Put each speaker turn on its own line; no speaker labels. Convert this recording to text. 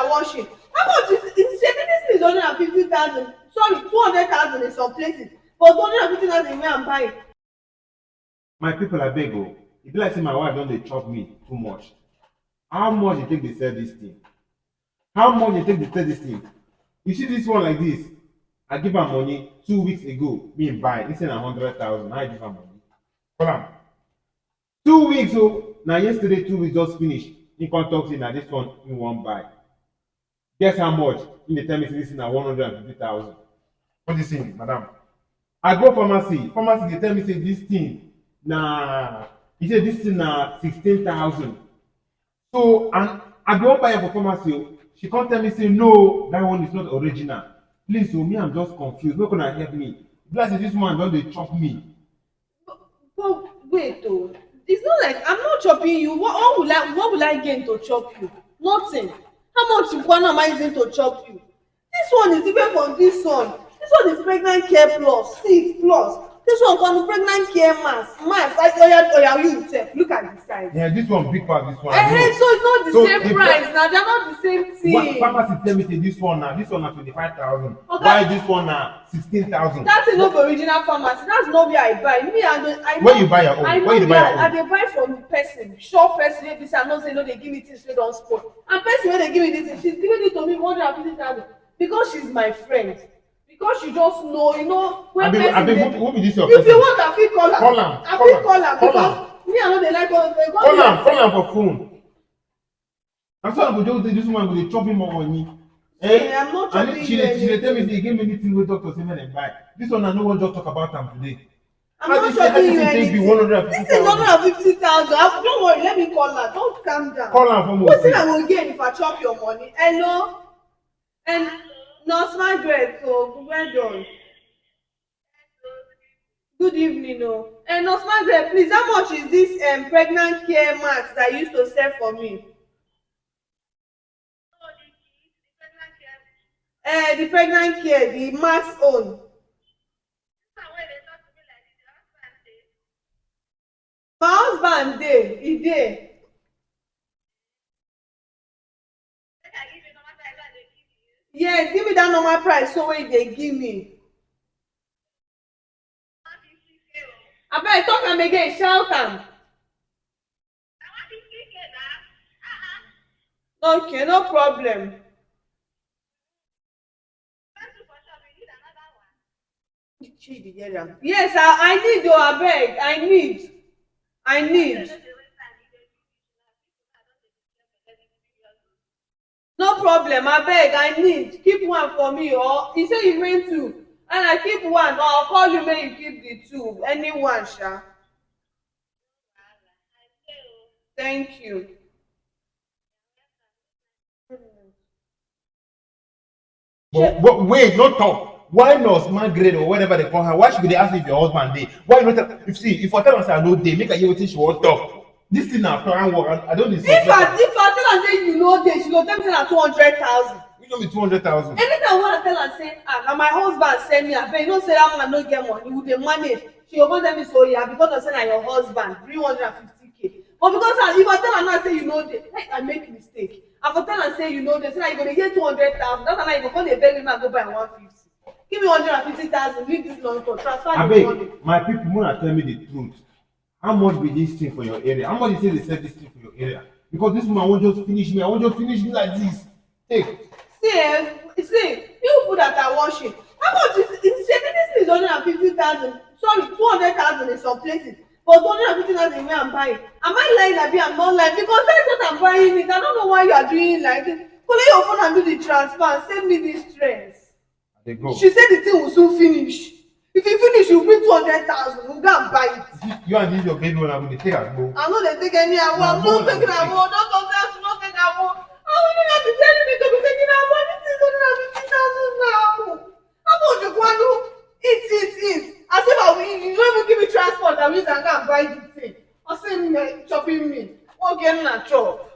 washing. How much is this is 150,000? Sorry, 200,000 in some places, but 250,000 where I'm buying.
My people are beg oh. If like say my wife don't they chop me too much. How much you take they sell this thing? How much you take they sell this thing? You see this one like this? I give her money 2 weeks ago. Me and buy. Instead of 100,000. I give her money. Hold on. 2 weeks oh. Now yesterday 2 weeks just finished. He come talk say na this one he won't buy. Guess how much? In the tell me say this is na 150,000. What do you think, madam? I go pharmacy. Pharmacy they tell me say this thing na he say this thing na 16,000. So and I go buy am for pharmacy oh. She come tell me say no, that one is not original. Please oh, me I'm just confused. No gonna help me. Like say this one don dey chop me.
But wait oh, it's not like I'm not chopping you. What will I gain to chop you? Nothing. How much one am I using to chop you? This one is different from this one. This one is pregnant care plus 6 plus. This one come pregnant care mass. Oya you sef look at the size.
Yeah, this one big pass this one.
So it's not the
So
same
the
price now. They're not the same thing.
Pharmacy tell me say this one na 25,000. Why this one na 16,000?
That is not the original pharmacy. That's not where I buy. Me I
Where you buy your own?
I know
Where you buy your
I
own?
dey buy from person, sure person wey be say I know say no dey give me things wey don spoil. And person wey dey give me this thing, she's giving it to me 150,000 because she's my friend. Because she just know, when person dey.
Who be this your
If
person?
you want, I fit call am.
Call am.
I fit call am
Call
because me I no dey like all the.
Call am for phone. That's why I go just say this woman go dey chop him more money.
I'm not
And
chopping
she
you
dey tell me
anything.
say e get many things wey doctor say make dem buy. This one I no wan just talk about am today.
I'm not chopping you anything. This is
150,000.
150,000. Don't worry, let me call her. Don't calm down.
Call am for me.
Wetin I go gain if I chop your money? Hello? And Nurse Margaret, so well done. Good evening, oh. And Nurse Margaret, please, how much is this pregnant care mask that you used to sell for me? The pregnant care, the mask own. My husband dey, e dey. Yes, give me that normal price so wey dey give me. Abeg talk am again, shout am. Okay, no problem. Chidi hear am. Yes, I need o, abeg, I need. No problem, abeg, I need. Keep one for me or you say you rent two and I keep one or I'll call you make you keep the two. Anyone sha. Thank you.
But wait, no talk. Why Nurse Margaret or whatever they call her? Why she go dey ask if your husband dey? Why you not tell? If I tell her say I no dey, make her hear wetin she wan talk. This thing na plan work. I don't dey suspect her.
If I tell her say you no dey, she go tell me say na 200,000.
You know me 200,000.
Anytime I wanna tell her say na my husband send me abeg, you know say that man no get money, we dey manage. She go come tell me so yeah because of say na your husband 350k. But because if I tell her now say you no dey, I make mistake. I for tell her say you no dey, so now you go dey get 200,000. That time you go come dey beg me make I go buy 150. Give me 150,000, leave this long talk, transfer the money.
Abeg, my people, una tell me the truth. How much be this thing for your area? How much you say they sell this thing for your area? Because this woman won't just finish me. I won't just finish me like this. Take.
See, you people that are washing. How much is this thing is 150,000? Sorry, 200,000 in some places. But 250,000 where I'm buying. Am I lying, Abi? I'm not lying because that's what I'm buying it. I don't know why you are doing like this. Collect your phone and do the transfer and send me this stress.
They go.
She said the thing will soon finish. If you finish, you bring 200,000. We'll go and buy it.
You and this your baby one, I'm going to take her go.
I'm not taking any award. I'm not taking award. Don't talk that. I'm not taking award. How will you not be telling me to be taking award? This is 150,000 now. How much you want to eat? As if I will eat. You don't even give me transport. I will use and go and buy the thing. Or say me chopping me. Okay, not chop.